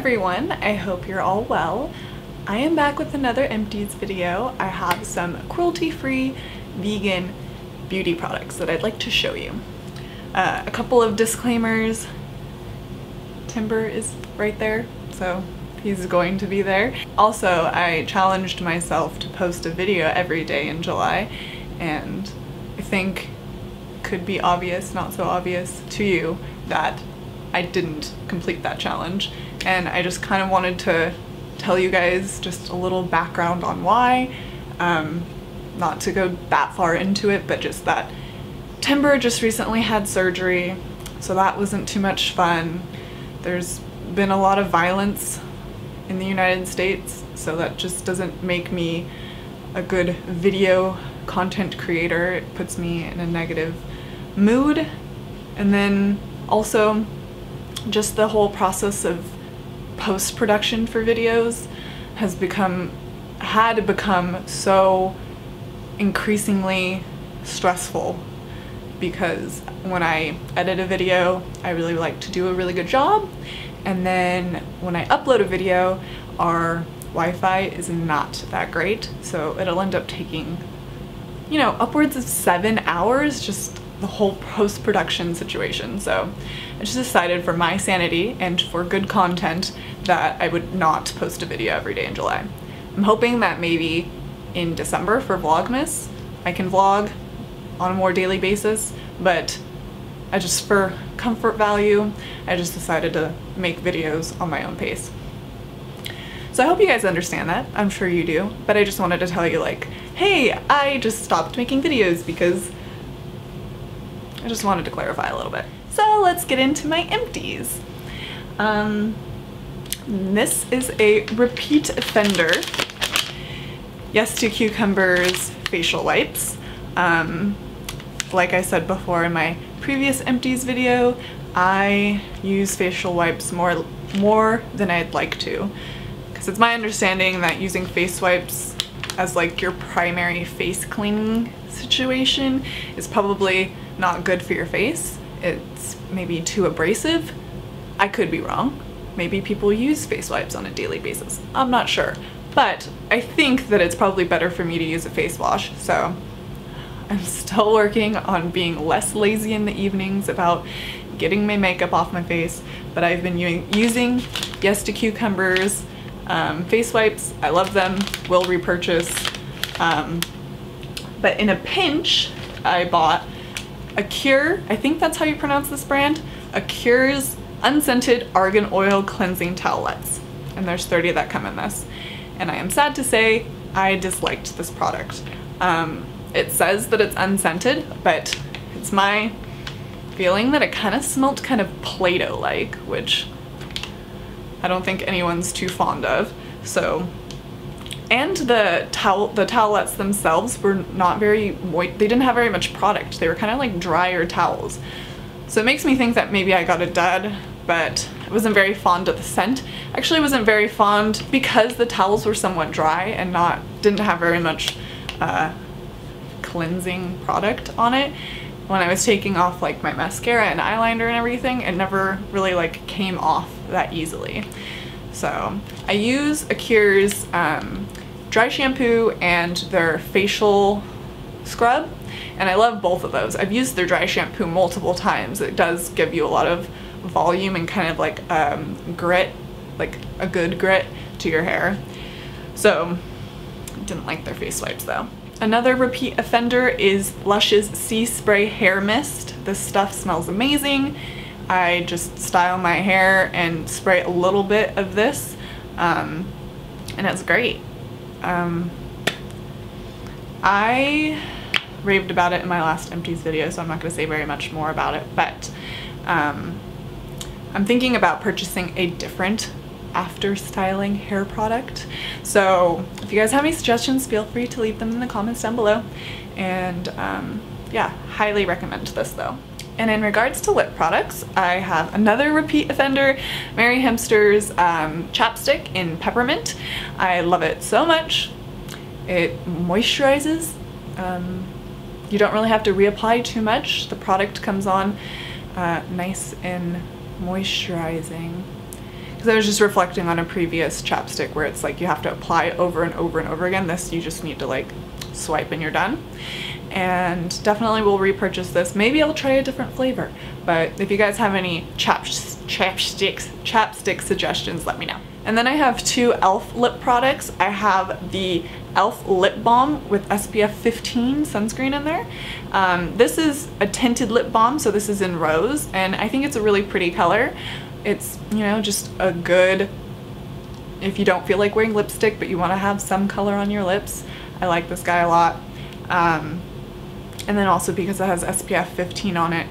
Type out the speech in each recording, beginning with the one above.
everyone, I hope you're all well. I am back with another Empties video. I have some cruelty-free vegan beauty products that I'd like to show you. A couple of disclaimers. Timber is right there, so he's going to be there. Also, I challenged myself to post a video every day in July, and I think it could be obvious, not so obvious to you, that I didn't complete that challenge. And I just kind of wanted to tell you guys just a little background on why. Not to go that far into it, but just that Timber just recently had surgery, so that wasn't too much fun. There's been a lot of violence in the United States, so that just doesn't make me a good video content creator. It puts me in a negative mood. And then also just the whole process of post-production for videos had become so increasingly stressful, because when I edit a video, I really like to do a really good job, and then when I upload a video, our Wi-Fi is not that great, so it'll end up taking, you know, upwards of 7 hours, just the whole post-production situation. So I just decided, for my sanity and for good content, that I would not post a video every day in July. I'm hoping that maybe in December for Vlogmas I can vlog on a more daily basis, but for comfort value, I just decided to make videos on my own pace. So I hope you guys understand that. I'm sure you do, but I just wanted to tell you, like, hey, I just stopped making videos because I just wanted to clarify a little bit. So let's get into my empties. This is a repeat offender Yes to Cucumbers facial wipes. Like I said before in my previous empties video, I use facial wipes more than I'd like to, because it's my understanding that using face wipes as like your primary face cleaning situation is probably not good for your face. It's maybe too abrasive. I could be wrong. Maybe people use face wipes on a daily basis. I'm not sure. But I think that it's probably better for me to use a face wash, so I'm still working on being less lazy in the evenings about getting my makeup off my face, but I've been using Yes to Cucumbers face wipes. I love them, will repurchase. But in a pinch, I bought a Cure, I think that's how you pronounce this brand, a Cure's unscented argan oil cleansing towelettes. And there's 30 that come in this. And I am sad to say I disliked this product. It says that it's unscented, but it's my feeling that it kind of smelt kind of Play-Doh-like, which I don't think anyone's too fond of. So, and the towelettes themselves were not very moist. They didn't have very much product. They were kind of like drier towels. So it makes me think that maybe I got a dud, but I wasn't very fond of the scent. Actually, I wasn't very fond because the towels were somewhat dry and didn't have very much cleansing product on it. When I was taking off like my mascara and eyeliner and everything, it never really like came off that easily. So I use a Cure's dry shampoo and their facial scrub, and I love both of those. I've used their dry shampoo multiple times. It does give you a lot of volume and kind of like grit, like a good grit to your hair. So didn't like their face wipes though. Another repeat offender is Lush's Sea Spray Hair Mist. This stuff smells amazing. I just style my hair and spray a little bit of this, and it's great. I raved about it in my last Empties video, so I'm not going to say very much more about it, but I'm thinking about purchasing a different after styling hair product. So if you guys have any suggestions, feel free to leave them in the comments down below. And yeah, highly recommend this though. And in regards to lip products, I have another repeat offender, Mary Hemster's chapstick in peppermint. I love it so much. It moisturizes. You don't really have to reapply too much. The product comes on nice and moisturizing. because I was just reflecting on a previous chapstick where it's like you have to apply over and over and over again. This, you just need to like swipe and you're done. And definitely will repurchase this. Maybe I'll try a different flavor, but if you guys have any chapstick suggestions, let me know. And then I have two e.l.f. lip products. I have the e.l.f. lip balm with SPF 15 sunscreen in there. This is a tinted lip balm, so this is in rose, and I think it's a really pretty color. It's, you know, just a good, if you don't feel like wearing lipstick but you want to have some color on your lips, I like this guy a lot. And then also because it has SPF 15 on it,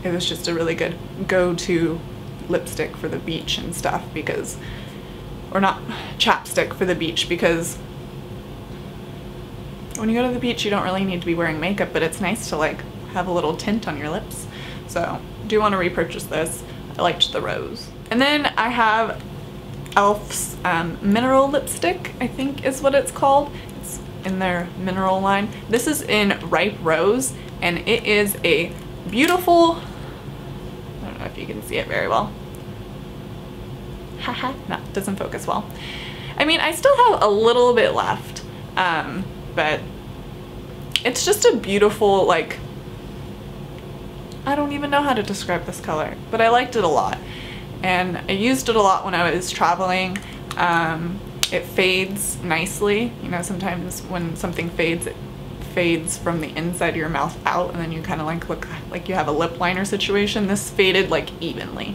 it was just a really good go-to lipstick for the beach and stuff, because, or not chapstick for the beach, because when you go to the beach you don't really need to be wearing makeup, but it's nice to like have a little tint on your lips. So do want to repurchase this. I liked the rose. And then I have e.l.f.'s mineral lipstick, I think is what it's called. It's in their mineral line. This is in ripe rose, and it is a beautiful, I don't know if you can see it very well. Haha, no, it doesn't focus well. I mean, I still have a little bit left, but it's just a beautiful, like, I don't even know how to describe this color, but I liked it a lot. And I used it a lot when I was traveling. It fades nicely. You know, sometimes when something fades, it fades from the inside of your mouth out, and then you kind of like look like you have a lip liner situation. This faded like evenly.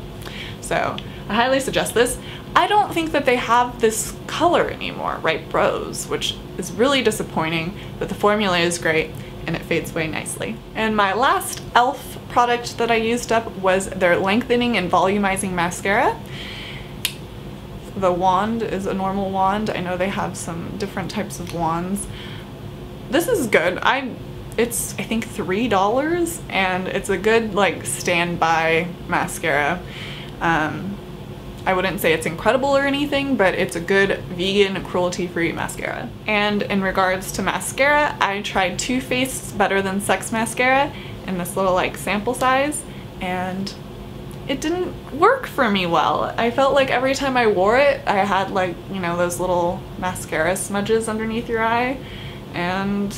So I highly suggest this. I don't think that they have this color anymore, ripe rose, which is really disappointing, but the formula is great and it fades away nicely. And my last e.l.f. product that I used up was their lengthening and volumizing mascara. The wand is a normal wand. I know they have some different types of wands. This is good. It's I think $3, and it's a good like standby mascara. I wouldn't say it's incredible or anything, but it's a good vegan, cruelty-free mascara. And in regards to mascara, I tried Too Faced's Better Than Sex mascara in this little like sample size, and it didn't work for me well. I felt like every time I wore it, I had like, you know, those little mascara smudges underneath your eye, and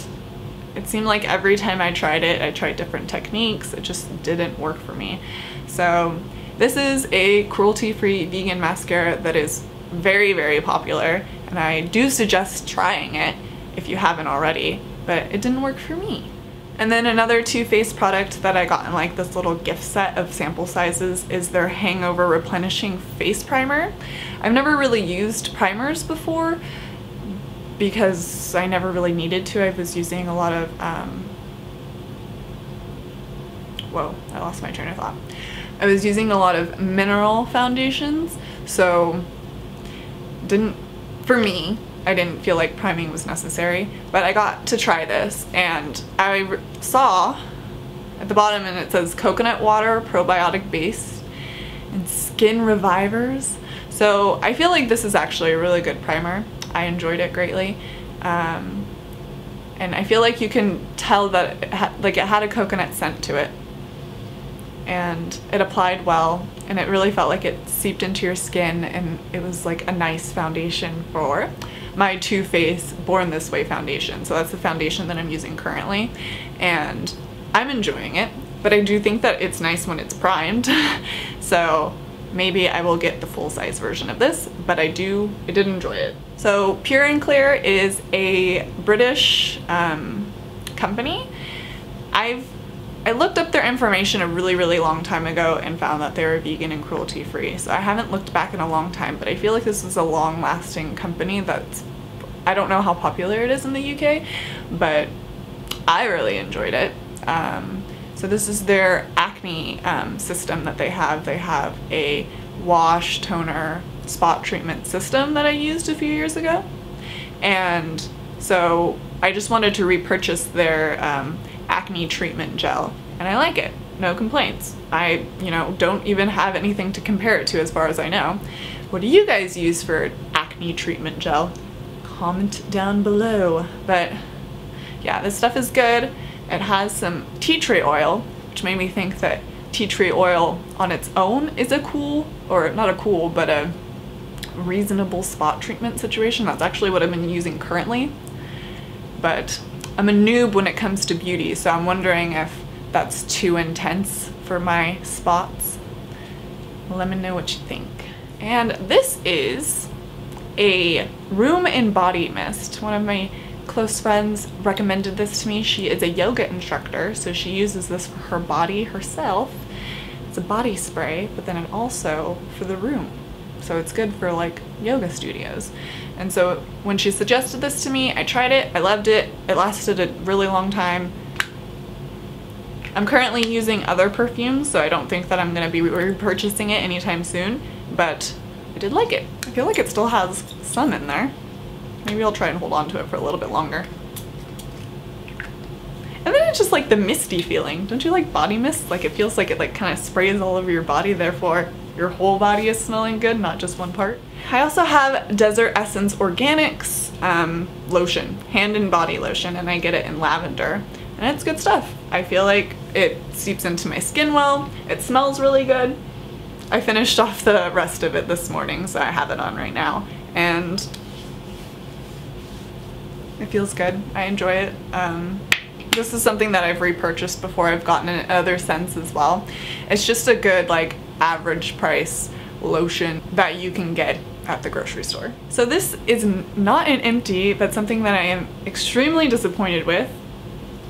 it seemed like every time I tried it, I tried different techniques. It just didn't work for me. So this is a cruelty-free vegan mascara that is very, very popular, and I do suggest trying it if you haven't already, but it didn't work for me. And then another Too Faced product that I got in like this little gift set of sample sizes is their Hangover Replenishing Face Primer. I've never really used primers before because I never really needed to. I was using a lot of, whoa, I lost my train of thought. I was using a lot of mineral foundations, so for me, I didn't feel like priming was necessary, but I got to try this, and I saw at the bottom, and it says coconut water, probiotic base, and skin revivers. So I feel like this is actually a really good primer. I enjoyed it greatly, and I feel like you can tell that it had a coconut scent to it, and it applied well, and it really felt like it seeped into your skin, and it was like a nice foundation for my Too Faced Born This Way foundation. So that's the foundation that I'm using currently, and I'm enjoying it, but I do think that it's nice when it's primed. So maybe I will get the full-size version of this, but I did enjoy it. So Pure and Clear is a British company. I looked up their information a really, really long time ago and found that they were vegan and cruelty-free. So I haven't looked back in a long time, but I feel like this is a long-lasting company that's, I don't know how popular it is in the UK, but I really enjoyed it. So this is their acne system that they have. They have a wash, toner, spot treatment system that I used a few years ago. And so I just wanted to repurchase their acne treatment gel, and I like it. No complaints. I, don't even have anything to compare it to as far as I know. What do you guys use for acne treatment gel? Comment down below. But yeah, this stuff is good. It has some tea tree oil, which made me think that tea tree oil on its own is a cool, or not a cool, but a reasonable spot treatment situation. That's actually what I've been using currently, but I'm a noob when it comes to beauty, so I'm wondering if that's too intense for my spots. Let me know what you think. And this is a room and body mist. One of my close friends recommended this to me. She is a yoga instructor, so she uses this for her body herself. It's a body spray, but then it also for the room. So it's good for like yoga studios. And so when she suggested this to me, I tried it, I loved it. It lasted a really long time. I'm currently using other perfumes, so I don't think that I'm gonna be repurchasing it anytime soon, but I did like it. I feel like it still has some in there. Maybe I'll try and hold on to it for a little bit longer. And then it's just like the misty feeling. Don't you like body mist? Like it feels like it like kind of sprays all over your body, therefore your whole body is smelling good, not just one part. I also have Desert Essence Organics lotion, hand and body lotion, and I get it in lavender. And it's good stuff. I feel like it seeps into my skin well. It smells really good. I finished off the rest of it this morning, so I have it on right now. And it feels good. I enjoy it. This is something that I've repurchased before. I've gotten it in other scents as well. It's just a good like average price lotion that you can get at the grocery store. So this is not an empty, but something that I am extremely disappointed with.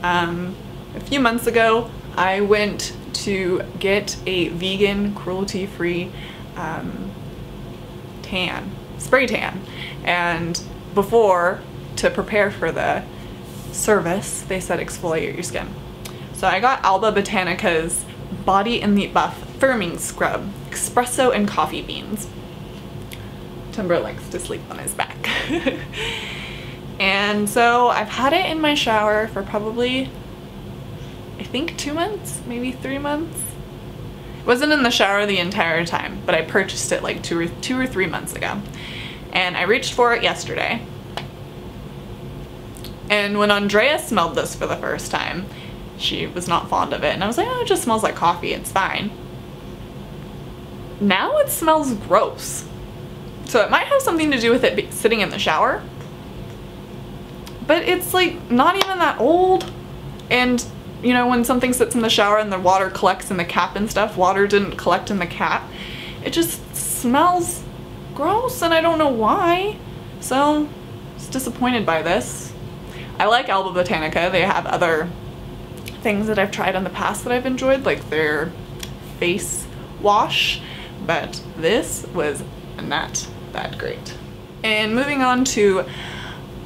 A few months ago, I went to get a vegan, cruelty-free spray tan. And before, to prepare for the service, they said exfoliate your skin. So I got Alba Botanica's Body in the Buff Firming Scrub, espresso and coffee beans. Timber likes to sleep on his back. And so I've had it in my shower for probably, I think 2 months, maybe 3 months. It wasn't in the shower the entire time, but I purchased it like two or three months ago. And I reached for it yesterday. And when Andrea smelled this for the first time, she was not fond of it. And I was like, oh, it just smells like coffee, it's fine. Now it smells gross. So it might have something to do with it sitting in the shower. But it's like not even that old. And you know, when something sits in the shower and the water collects in the cap and stuff, water didn't collect in the cap. It just smells gross and I don't know why. So I was disappointed by this. I like Alba Botanica. They have other things that I've tried in the past that I've enjoyed, like their face wash, but this was not that great. And moving on to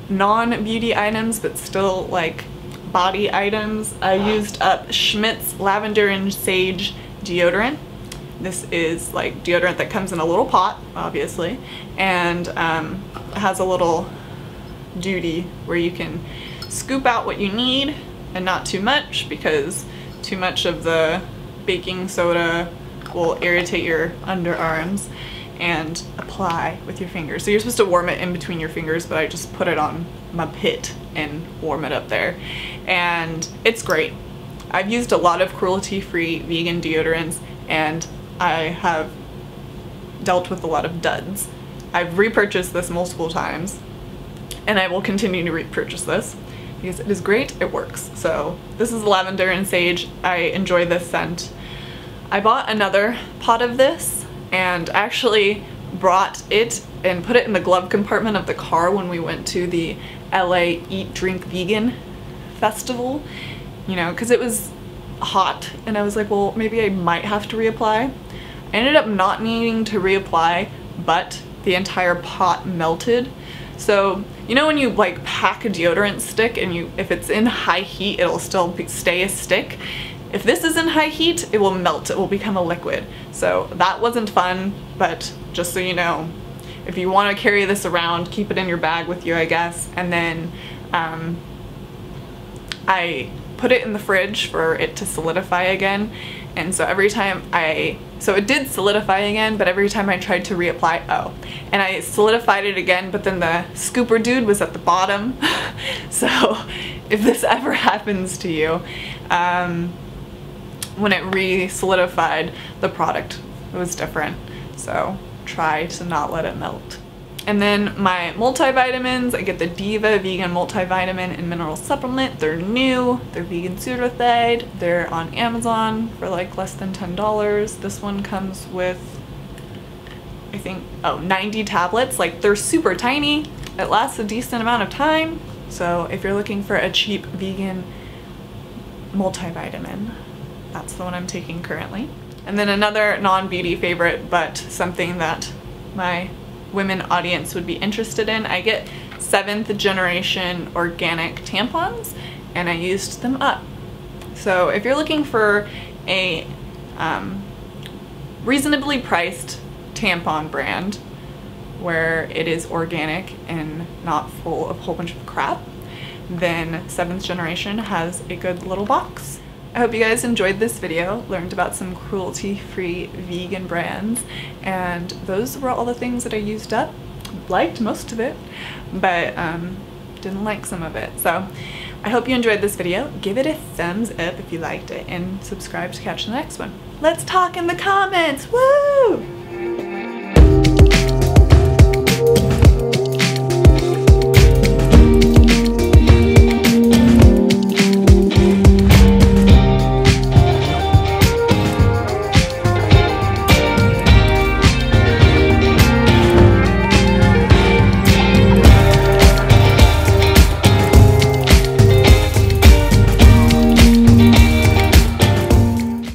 non-beauty items, but still like body items, I used up Schmidt's Lavender and Sage deodorant. This is like deodorant that comes in a little pot, obviously, and has a little duty where you can scoop out what you need and not too much, because too much of the baking soda will irritate your underarms, and apply with your fingers. So you're supposed to warm it in between your fingers, but I just put it on my pit and warm it up there. And it's great. I've used a lot of cruelty-free vegan deodorants and I have dealt with a lot of duds. I've repurchased this multiple times and I will continue to repurchase this because it is great, it works. So this is Lavender and Sage. I enjoy this scent. I bought another pot of this and actually brought it and put it in the glove compartment of the car when we went to the LA Eat Drink Vegan festival, you know, because it was hot and I was like, well, maybe I might have to reapply. I ended up not needing to reapply, but the entire pot melted. So you know when you like pack a deodorant stick and if it's in high heat it'll still stay a stick? If this is in high heat, it will melt, it will become a liquid. So that wasn't fun, but just so you know, if you want to carry this around, keep it in your bag with you, I guess. And then I put it in the fridge for it to solidify again. And so every time so it did solidify again, but every time I tried to reapply, and I solidified it again, but then the scooper dude was at the bottom. So if this ever happens to you, when it re-solidified the product, it was different. So try to not let it melt. And then my multivitamins, I get the Diva Vegan Multivitamin and Mineral Supplement. They're new, they're vegan certified, they're on Amazon for like less than $10. This one comes with, I think, 90 tablets. Like, they're super tiny, it lasts a decent amount of time. So if you're looking for a cheap vegan multivitamin, that's the one I'm taking currently. And then another non-beauty favorite, but something that my women audience would be interested in, I get 7th generation organic tampons, and I used them up. So if you're looking for a reasonably priced tampon brand where it is organic and not full of a whole bunch of crap, then 7th generation has a good little box. I hope you guys enjoyed this video, learned about some cruelty-free vegan brands, and those were all the things that I used up. Liked most of it, but didn't like some of it. So I hope you enjoyed this video. Give it a thumbs up if you liked it, and subscribe to catch the next one. Let's talk in the comments! Woo!